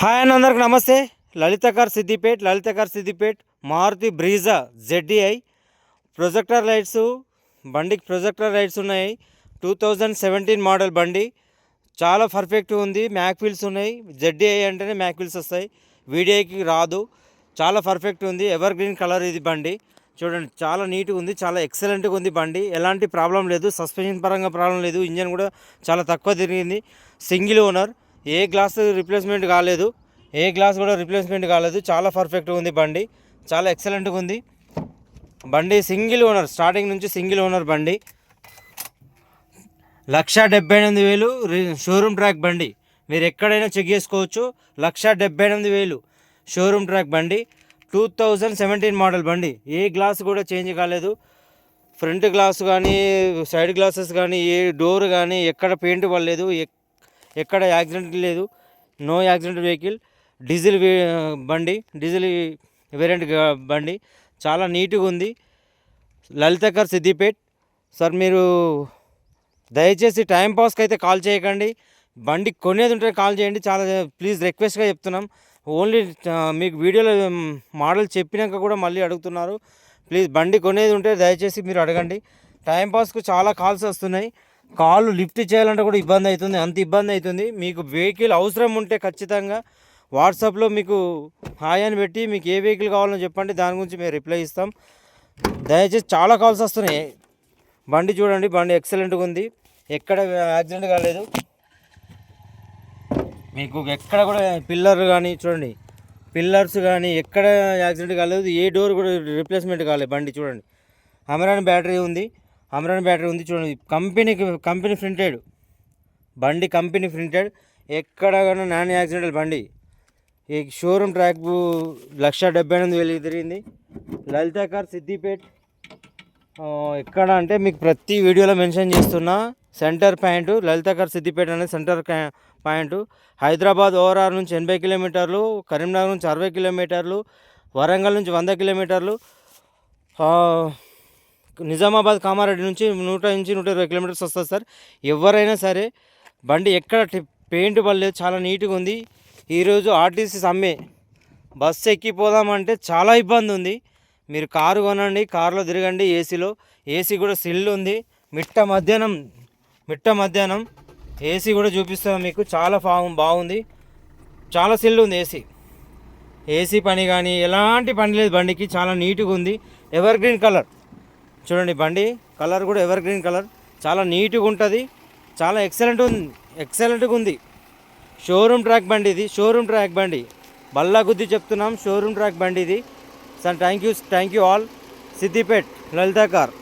Hi అన్న అందరికి నమస్తే. Lalitha car Siddipet Maruti Brezza ZDI projector lights బండికి ప్రొజెక్టర్ లైట్స్ ఉన్నాయి. 2017 మోడల్ బండి చాలా పర్ఫెక్ట్ ఉంది. మ్యాక్ వీల్స్ ఉన్నాయి. ZDI అంటేనే మ్యాక్ వీల్స్ వస్తాయి, VDIకి రాదు. చాలా పర్ఫెక్ట్ ఉంది. ఎవర్ గ్రీన్ కలర్ ఇది బండి. చూడండి చాలా నీట్గా ఉంది, చాలా ఎక్సలెంట్గా ఉంది బండి. ఎలాంటి ప్రాబ్లం లేదు, సస్పెన్షన్ పరంగా ప్రాబ్లం లేదు. ఇంజన్ కూడా చాలా తక్కువ తిరిగింది. సింగిల్ ఓనర్, ఏ గ్లాస్ రిప్లేస్మెంట్ కాలేదు, చాలా పర్ఫెక్ట్గా ఉంది బండి. చాలా ఎక్సలెంట్గా ఉంది బండి. సింగిల్ ఓనర్, స్టార్టింగ్ నుంచి సింగిల్ ఓనర్ బండి. 1,78,000 షోరూమ్ ట్రాక్ బండి. మీరు ఎక్కడైనా చెక్ చేసుకోవచ్చు. 1,78,000 షోరూమ్ ట్రాక్ బండి. 2017 మోడల్ బండి. ఏ గ్లాస్ కూడా చేంజ్ కాలేదు. ఫ్రంట్ గ్లాస్ కానీ సైడ్ గ్లాసెస్ కానీ ఏ డోర్ కానీ ఎక్కడ పెయింట్ పడలేదు, ఎక్కడ యాక్సిడెంట్ లేదు. No accident vehicle. డీజిల్ బండి, డీజిల్ వేరియంట్ బండి. చాలా నీట్గా ఉంది. లలిత కార్ సిద్దిపేట్. సార్ మీరు దయచేసి టైంపాస్కి అయితే కాల్ చేయకండి. బండి కొనేది ఉంటే కాల్ చేయండి. చాలా ప్లీజ్ రిక్వెస్ట్గా చెప్తున్నాం. ఓన్లీ మీకు వీడియోలో మోడల్ చెప్పినాక కూడా మళ్ళీ అడుగుతున్నారు. ప్లీజ్ బండి కొనేది ఉంటే దయచేసి మీరు అడగండి. టైంపాస్కు చాలా కాల్స్ వస్తున్నాయి. కాల్ లిఫ్ట్ చేయాలంటే కూడా ఇబ్బంది అవుతుంది, అంత ఇబ్బంది అవుతుంది. మీకు వెహికల్ అవసరం ఉంటే ఖచ్చితంగా వాట్సాప్లో మీకు హాయ్ అని పెట్టి మీకు ఏ వెహికల్ కావాలో చెప్పండి, దాని గురించి మేము రిప్లై ఇస్తాం. దయచేసి చాలా కాల్స్ వస్తున్నాయి. బండి చూడండి, బండి ఎక్సలెంట్గా ఉంది. ఎక్కడ యాక్సిడెంట్ కాలేదు. మీకు ఎక్కడ కూడా పిల్లర్ కానీ చూడండి, పిల్లర్స్ కానీ ఎక్కడ యాక్సిడెంట్ కాలేదు. ఏ డోర్ కూడా రిప్లేస్మెంట్ కాలేదు. బండి చూడండి, అమెరాన్ బ్యాటరీ ఉంది చూడండి. కంపెనీ ప్రింటెడ్ బండి, కంపెనీ ప్రింటెడ్. ఎక్కడ కానీ నాన్ యాక్సిడెంటల్ బండి. ఈ షోరూమ్ ట్రాక్ 1,78,000 తిరిగింది. లలిత కార్ సిద్దిపేట్. ఎక్కడ అంటే మీకు ప్రతి వీడియోలో మెన్షన్ చేస్తున్నా, సెంటర్ పాయింట్ లలిత కార్ సిద్దిపేట అనేది సెంటర్ పాయింట్. హైదరాబాద్ ఓఆర్ఆర్ నుంచి 80 కిలోమీటర్లు, కరీంనగర్ నుంచి 60 కిలోమీటర్లు, వరంగల్ నుంచి 100 కిలోమీటర్లు, నిజామాబాద్ కామారెడ్డి నుంచి 100-120 కిలోమీటర్స్ వస్తుంది సార్. ఎవరైనా సరే బండి ఎక్కడ పెయింట్ పడలేదు, చాలా నీట్గా ఉంది. ఈరోజు ఆర్టీసీ సమ్మె, బస్సు ఎక్కిపోదామంటే చాలా ఇబ్బంది ఉంది. మీరు కారు కొనండి, కారులో తిరగండి. ఏసీ కూడా సిల్ ఉంది. మిట్ట మధ్యాహ్నం ఏసీ కూడా చూపిస్తాం మీకు. చాలా బాగుంది, చాలా సిల్ ఉంది. ఏసీ పని కానీ ఎలాంటి పని లేదు బండికి. చాలా నీట్గా ఉంది. ఎవర్ గ్రీన్ కలర్ చూడండి, బండి కలర్ కూడా ఎవర్ గ్రీన్ కలర్. చాలా నీట్గా ఉంటుంది, చాలా ఎక్సలెంట్గా ఉంది. షోరూమ్ ట్రాక్ బండి ఇది, షోరూమ్ ట్రాక్ బండి. బల్లా గుద్ది చెప్తున్నాం, షోరూమ్ ట్రాక్ బండి ఇది sir. Thank you all. Siddipet Lalitha car.